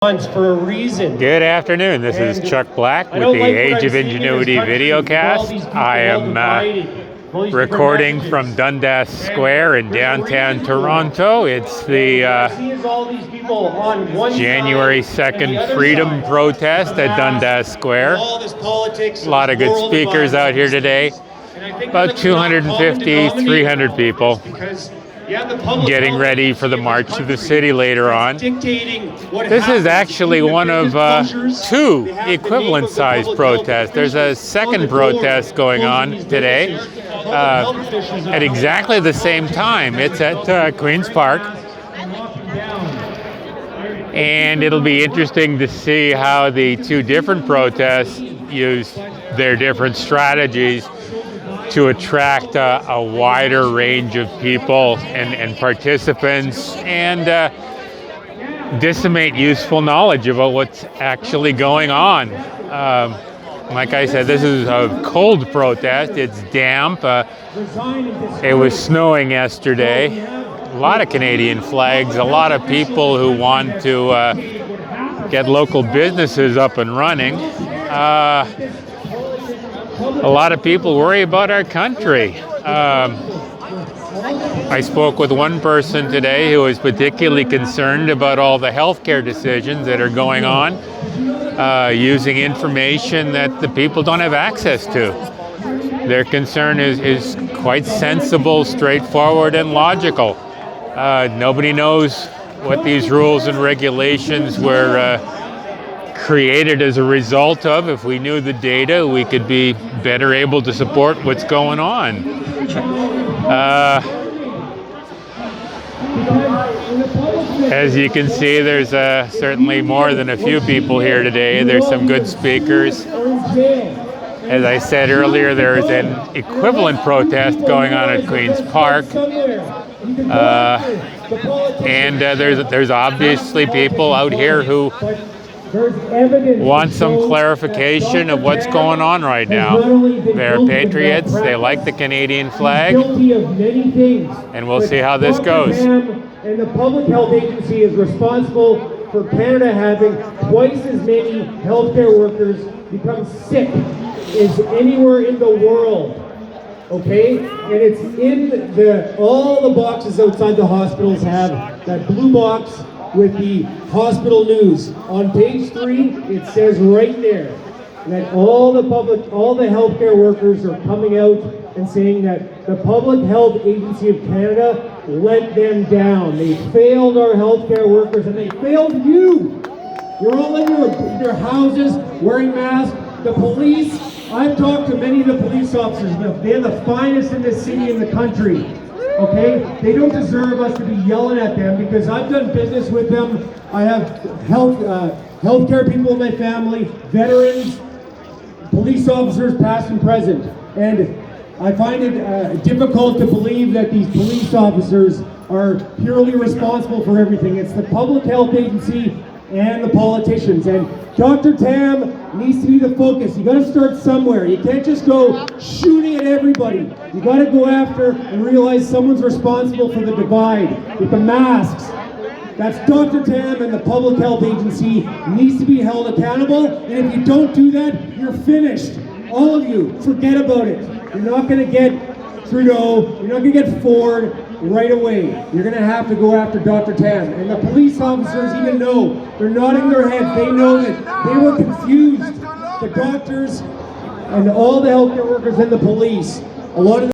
For a reason. Good afternoon. This is Chuck Black with the Age of Ingenuity videocast. I am recording from Dundas Square in downtown Toronto. It's the January 2nd Freedom Protest at Dundas Square. A lot of good speakers out here today. About 250, 300 people getting ready for the march to the city later on. This is actually one of two equivalent-sized protests. There's a second protest going on today at exactly the same time. It's at Queen's Park. And it'll be interesting to see how the two different protests use their different strategies to attract a wider range of people and participants and disseminate useful knowledge about what's actually going on. Like I said, this is a cold protest. It's damp. It was snowing yesterday. A lot of Canadian flags, a lot of people who want to get local businesses up and running. A lot of people worry about our country. I spoke with one person today who is particularly concerned about all the healthcare decisions that are going on, using information that the people don't have access to. Their concern is quite sensible, straightforward, and logical. Nobody knows what these rules and regulations were created as a result of. If we knew the data, we could be better able to support what's going on. As you can see, there's certainly more than a few people here today. There's some good speakers. As I said earlier, there's an equivalent protest going on at Queen's Park. And there's obviously people out here who want some clarification of what's going on right now. They're patriots, they like the Canadian flag, and we'll see how this goes. And the Public Health Agency is responsible for Canada having twice as many healthcare workers become sick as anywhere in the world. Okay? And it's in all the boxes outside the hospitals have that blue box with the hospital news. On page 3, it says right there that all the healthcare workers are coming out and saying that the Public Health Agency of Canada let them down. They failed our healthcare workers and they failed you. You're all in your houses wearing masks. The police, I've talked to many of the police officers. They're the finest in this city and the country. Okay? They don't deserve us to be yelling at them because I've done business with them. I have healthcare people in my family, veterans, police officers past and present. And I find it difficult to believe that these police officers are purely responsible for everything. It's the Public Health Agency and the politicians. And Dr. Tam needs to be the focus. You got to start somewhere. You can't just go shooting at everybody. You got to go after and realize someone's responsible for the divide with the masks. That's Dr. Tam, and the Public Health Agency needs to be held accountable. And if you don't do that, you're finished. All of you, forget about it. You're not going to get Trudeau. You're not going to get Ford right away. You're going to have to go after Dr. Tam. And the police officers even know. They're nodding their heads. They know that they were confused. The doctors and all the healthcare workers and the police. A lot of